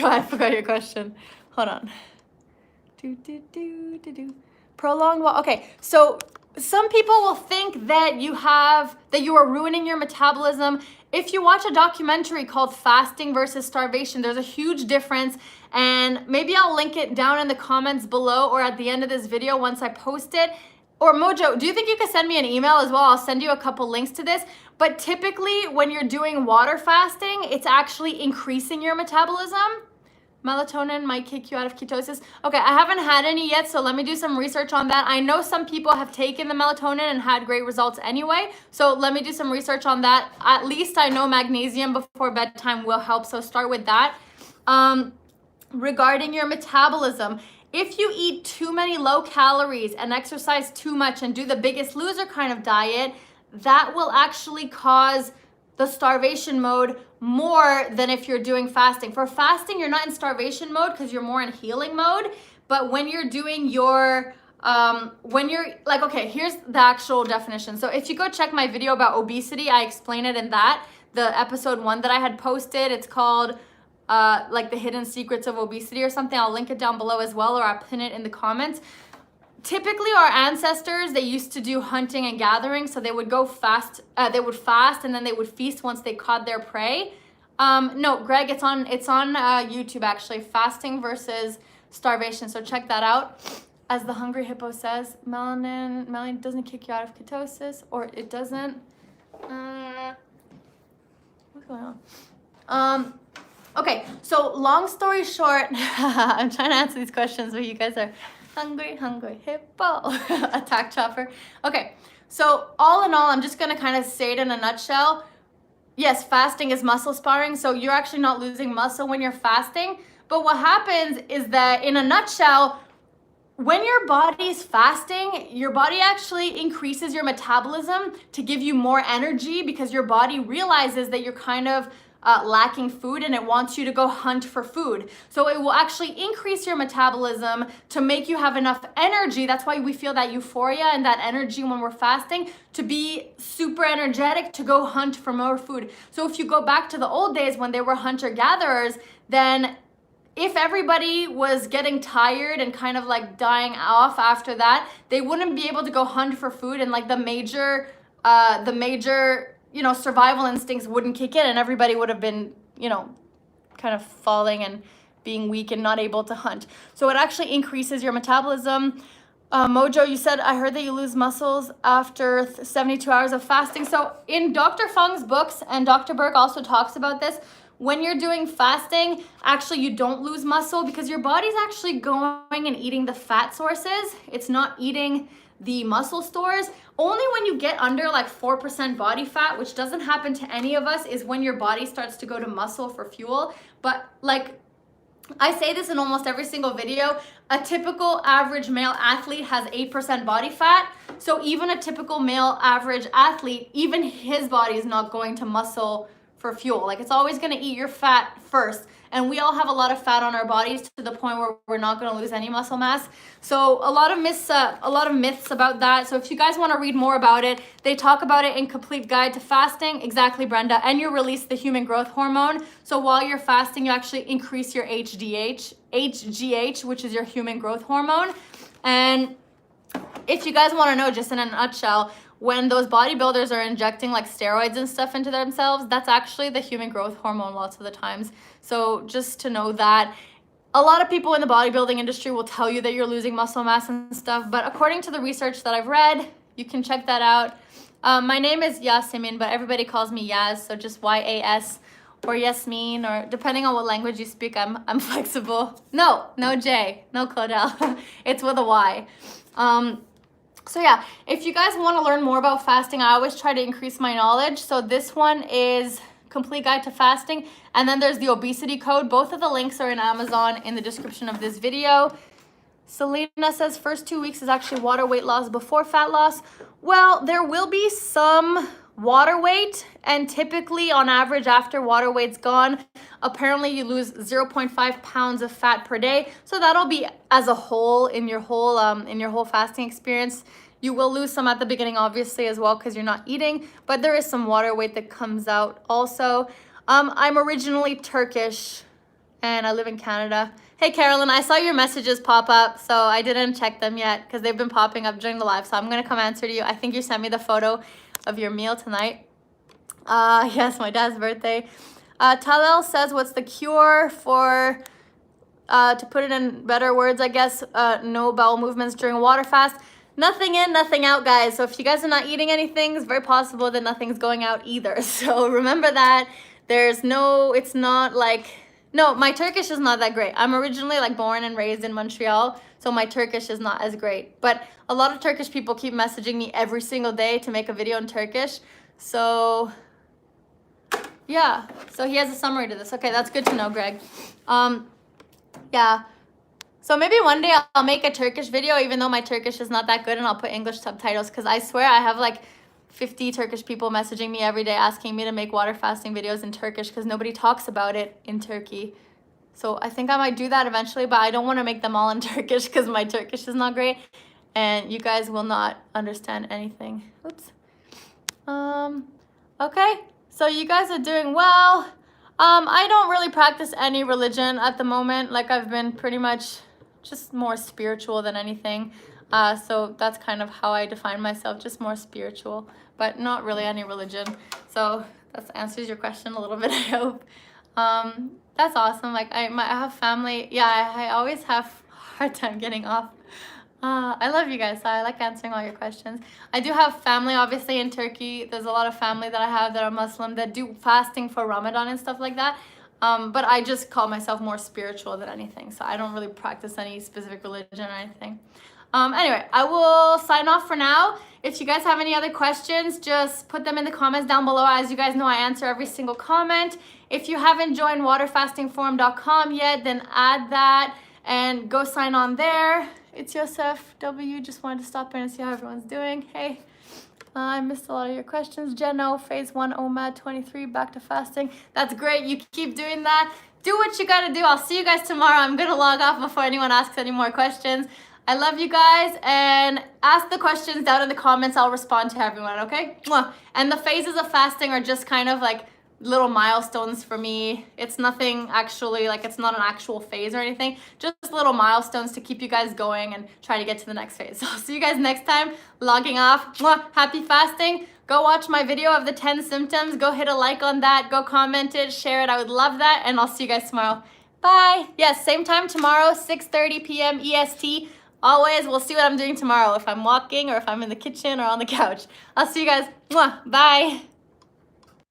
I forgot your question. Hold on. Prolonged walk. Okay, so some people will think that you are ruining your metabolism. If you watch a documentary called Fasting versus Starvation, there's a huge difference, and maybe I'll link it down in the comments below or at the end of this video once I post it. Or Mojo, do you think you could send me an email as well? I'll send you a couple links to this. But typically when you're doing water fasting, it's actually increasing your metabolism. Melatonin might kick you out of ketosis. Okay, I haven't had any yet, so let me do some research on that. I know some people have taken the melatonin and had great results anyway, so let me do some research on that. At least I know magnesium before bedtime will help, so start with that. Regarding your metabolism, if you eat too many low calories and exercise too much and do the Biggest Loser kind of diet, that will actually cause the starvation mode more than if you're doing fasting. For fasting, you're not in starvation mode because you're more in healing mode. But when you're doing your, okay, here's the actual definition. So if you go check my video about obesity, I explain it in that, the episode 1 that I had posted. It's called like the hidden secrets of obesity or something. I'll link it down below as well, or I'll pin it in the comments. Typically our ancestors, they used to do hunting and gathering, so they would go fast, they would fast and then they would feast once they caught their prey. No, Greg, it's on YouTube actually, Fasting versus Starvation, so check that out. As the Hungry Hippo says, melanin doesn't kick you out of ketosis, or it doesn't. What's going on? Okay, so long story short, I'm trying to answer these questions, but you guys are hungry hippo. Attack chopper. Okay, so all in all, I'm just gonna kind of say it in a nutshell. Yes, fasting is muscle sparring, so you're actually not losing muscle when you're fasting. But what happens is that in a nutshell, when your body is fasting, your body actually increases your metabolism to give you more energy because your body realizes that you're kind of lacking food and it wants you to go hunt for food. So it will actually increase your metabolism to make you have enough energy. That's why we feel that euphoria and that energy when we're fasting, to be super energetic to go hunt for more food. So if you go back to the old days when they were hunter-gatherers, then if everybody was getting tired and kind of like dying off after that, they wouldn't be able to go hunt for food, and like the major survival instincts wouldn't kick in, and everybody would have been, kind of falling and being weak and not able to hunt. So it actually increases your metabolism. Mojo, you said, I heard that you lose muscles after 72 hours of fasting. So in Dr. Fung's books, and Dr. Berg also talks about this, when you're doing fasting, actually you don't lose muscle because your body's actually going and eating the fat sources. It's not eating the muscle stores. Only when you get under like 4% body fat, which doesn't happen to any of us, is when your body starts to go to muscle for fuel. But like I say this in almost every single video, a typical average male athlete has 8% body fat. So even a typical male average athlete, even his body is not going to muscle for fuel. Like it's always gonna eat your fat first. And we all have a lot of fat on our bodies to the point where we're not going to lose any muscle mass. So a lot of myths about that. So if you guys want to read more about it, they talk about it in Complete Guide to Fasting. Exactly, Brenda. And you release the human growth hormone. So while you're fasting, you actually increase your HGH, which is your human growth hormone. And if you guys want to know, just in a nutshell, when those bodybuilders are injecting like steroids and stuff into themselves, that's actually the human growth hormone lots of the times. So just to know that. A lot of people in the bodybuilding industry will tell you that you're losing muscle mass and stuff, but according to the research that I've read, you can check that out. My name is Yasemin, but everybody calls me Yas, so just Y-A-S or Yasmin, or depending on what language you speak, I'm flexible. No J, no Claudel. It's with a Y. So yeah, if you guys want to learn more about fasting, I always try to increase my knowledge. So this one is Complete Guide to Fasting, and then there's the obesity code. Both of the links are in Amazon in the description of this video. Selena says first 2 weeks is actually water weight loss before fat loss. Well, there will be some water weight, and typically on average after water weight's gone, apparently you lose 0.5 pounds of fat per day. So that'll be as a whole in your whole fasting experience. You will lose some at the beginning, obviously, as well, because you're not eating, but there is some water weight that comes out also. I'm originally Turkish and I live in Canada. Hey Carolyn, I saw your messages pop up, so I didn't check them yet because they've been popping up during the live, so I'm gonna come answer to you. I think you sent me the photo of your meal tonight. Yes, my dad's birthday. Talel says, what's the cure for, to put it in better words, I guess, no bowel movements during a water fast? Nothing in, nothing out, guys. So if you guys are not eating anything, it's very possible that nothing's going out either. So remember that. There's no, it's not like, no, my Turkish is not that great. I'm originally like born and raised in Montreal, so my Turkish is not as great. But a lot of Turkish people keep messaging me every single day to make a video in Turkish. So yeah, so he has a summary to this. Okay, that's good to know, Greg. Yeah. So maybe one day I'll make a Turkish video, even though my Turkish is not that good, and I'll put English subtitles, because I swear I have like 50 Turkish people messaging me every day asking me to make water fasting videos in Turkish because nobody talks about it in Turkey. So I think I might do that eventually, but I don't want to make them all in Turkish because my Turkish is not great and you guys will not understand anything. Oops. Okay, so you guys are doing well. I don't really practice any religion at the moment. Like, I've been pretty much just more spiritual than anything. So that's kind of how I define myself, just more spiritual, but not really any religion. So that answers your question a little bit, I hope. That's awesome. Like, I have family. Yeah, I always have a hard time getting off. I love you guys, so I like answering all your questions. I do have family, obviously, in Turkey. There's a lot of family that I have that are Muslim that do fasting for Ramadan and stuff like that. But I just call myself more spiritual than anything, so I don't really practice any specific religion or anything. Anyway, I will sign off for now. If you guys have any other questions, just put them in the comments down below. As you guys know, I answer every single comment. If you haven't joined waterfastingforum.com yet, then add that and go sign on there. It's Yosef W. Just wanted to stop in and see how everyone's doing. Hey, I missed a lot of your questions. Jeno, phase 1 OMAD 23, back to fasting. That's great. You keep doing that. Do what you gotta do. I'll see you guys tomorrow. I'm gonna log off before anyone asks any more questions. I love you guys, and ask the questions down in the comments. I'll respond to everyone, okay? And the phases of fasting are just kind of like little milestones for me. It's nothing actually, like, it's not an actual phase or anything. Just little milestones to keep you guys going and try to get to the next phase. So I'll see you guys next time. Logging off. Happy fasting. Go watch my video of the 10 symptoms. Go hit a like on that. Go comment it, share it. I would love that. And I'll see you guys tomorrow. Bye. Yes, same time tomorrow, 6:30 p.m. EST. Always, we'll see what I'm doing tomorrow, if I'm walking or if I'm in the kitchen or on the couch. I'll see you guys. Bye.